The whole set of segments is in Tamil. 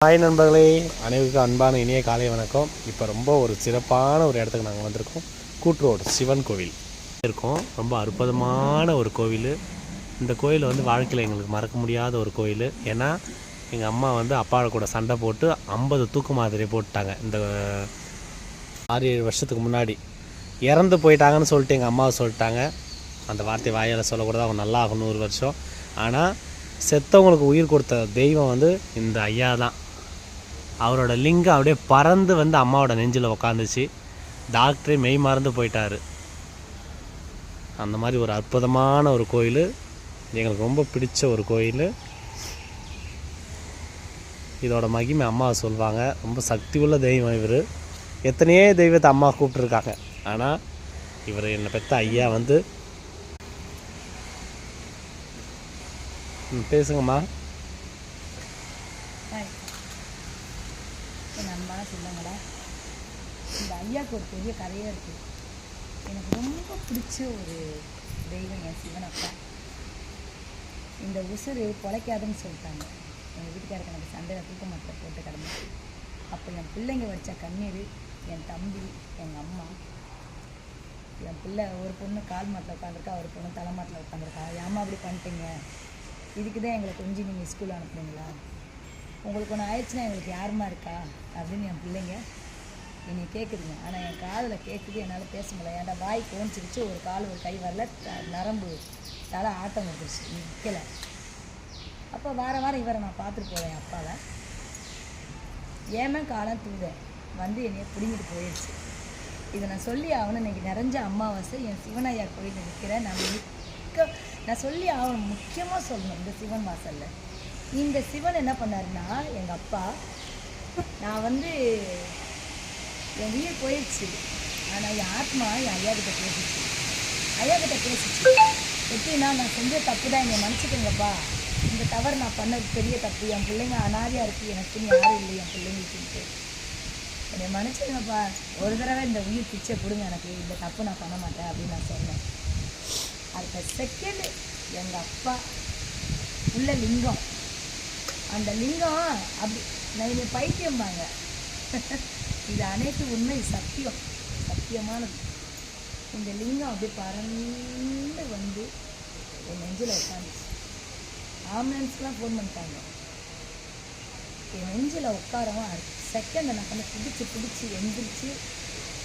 ஹாய் நண்பர்களே, அனைவருக்கும் அன்பான இனிய காலை வணக்கம். இப்போ ரொம்ப ஒரு சிறப்பான ஒரு இடத்துக்கு நாங்கள் வந்திருக்கோம். கூட்ரோடு சிவன் கோவில் இருக்கோம். ரொம்ப அற்புதமான ஒரு கோவில். இந்த கோயில் வந்து வாழ்க்கையில் எங்களுக்கு மறக்க முடியாத ஒரு கோயில். ஏன்னா எங்கள் அம்மா வந்து அப்பா கூட சண்டை போட்டு 50 தூக்கு மாதிரி போட்டுட்டாங்க. இந்த 6-7 வருஷத்துக்கு முன்னாடி இறந்து போயிட்டாங்கன்னு சொல்லிட்டு எங்கள் அம்மாவை சொல்லிட்டாங்க. அந்த வார்த்தை வாயால் சொல்லக்கூடாது, அவங்க நல்லா ஆகும் 100 வருஷம். ஆனால் செத்தவங்களுக்கு உயிர் கொடுத்த தெய்வம் வந்து இந்த ஐயா தான். அவரோட லிங்கம் அப்படியே பறந்து வந்து அம்மாவோட நெஞ்சில் உக்காந்துச்சு. டாக்டரே மெய் மறந்து போயிட்டார். அந்த மாதிரி ஒரு அற்புதமான ஒரு கோயில், எங்களுக்கு ரொம்ப பிடிச்ச ஒரு கோயில். இதோட மகிமை அம்மாவை சொல்லுவாங்க. ரொம்ப சக்தி உள்ள தெய்வம் இவர். எத்தனையோ தெய்வத்தை அம்மா கூப்பிட்ருக்காங்க. ஆனால் இவர் என்னை பெற்ற ஐயா வந்து பேசுங்கம்மா. என் அன்பான சொல்லுங்களா, இந்த ஐயாவுக்கு ஒரு பெரிய கதையாக இருக்குது. எனக்கு ரொம்ப பிடிச்ச ஒரு தெய்வம் என் சிவனப்பா. இந்த உசுறு பொழைக்காதுன்னு சொல்லிட்டாங்க. எங்கள் வீட்டுக்காரருக்கு எனக்கு சண்டையில் தூக்க மாட்டில் போட்டு கிடந்துச்சு. அப்போ என் பிள்ளைங்க வச்ச கண்ணீர், என் தம்பி, எங்கள் அம்மா, என் பிள்ளை ஒரு பொண்ணு கால் மாட்டில் உட்காந்துருக்கா, ஒரு பொண்ணு தலை மாட்டில் உட்காந்துருக்கா. ஏமா அப்படி பண்ணிட்டீங்க? இதுக்கு தான் எங்களை கொஞ்சம் நீங்கள் ஸ்கூல் அனுப்புனீங்களா? உங்களுக்கு ஒன்று ஆயிடுச்சுன்னா எங்களுக்கு யாருமா இருக்கா அப்படின்னு என் பிள்ளைங்க என்னை கேட்குதுங்க. ஆனால் என் காதில் கேட்குது, என்னால் பேச முடியல. ஏன்டா வாய் கோஞ்சிருச்சு, ஒரு கால் ஒரு கை வரல, நரம்பு தலை ஆட்டம் வந்துருச்சு, நிற்கலை. அப்போ வாரம் இவரை நான் பார்த்துட்டு போவேன். என் அப்பாவை ஏமே காலம் தூதேன் வந்து என்னைய பிடிங்கிட்டு போயிடுச்சு. இதை நான் சொல்லி ஆகணும். இன்றைக்கி நிறைஞ்ச அமாவாசை என் சிவனையா கோயில் நிற்கிறேன். நான் சொல்லி ஆகணும், முக்கியமாக சொல்லணும். இந்த சிவன் வாசலில் இந்த சிவன் என்ன பண்ணாருன்னா, எங்கள் அப்பா, நான் வந்து என் உயிர் போயிடுச்சு, ஆனால் என் ஆத்மா என் ஐயாக்கிட்ட பேசிச்சு. எப்படின்னா, நான் செஞ்ச தப்பு தான், என்னை மன்னிச்சுக்கோங்கப்பா. இந்த தவறு நான் பண்ணது பெரிய தப்பு. என் பிள்ளைங்க அனாதையாக இருக்குது, எனக்குன்னு யாரும் இல்லை என் பிள்ளைங்களுக்குன்ட்டு. என்னை மன்னிச்சுக்கோங்கப்பா, ஒரு தடவை இந்த உயிர் பிச்சை கொடுங்க, எனக்கு இந்த தப்பு நான் பண்ண மாட்டேன் அப்படின்னு நான் சொன்னேன். அடுத்த செகண்டு எங்கள் அப்பா உள்ள லிங்கம், அந்த லிங்கம் அப்படி நான் என்னை பைத்தியம்பாங்க. இது அனைத்து உண்மை, சத்தியமானது. இந்த லிங்கம் அப்படியே பறந்து வந்து என் நெஞ்சில் உட்காந்துச்சு. ஆம்புலன்ஸ்லாம் ஃபோன் பண்ணிட்டாங்க. என் நெஞ்சில் உட்காரவும் செகண்ட் நான் பண்ண பிடிச்சி எந்திரிச்சு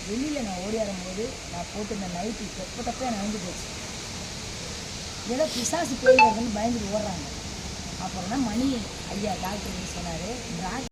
வெளியில் நான் ஓடியாடும்போது நான் போட்டு இந்த நைட்டு தப்பையாக நடந்து போச்சு. ஏதோ பிசாசு பேய் வருதுன்னு பயந்துட்டு ஓடுறாங்க. அப்புறம் தான் மணி ஐயா டாக்டர் சொன்னார்,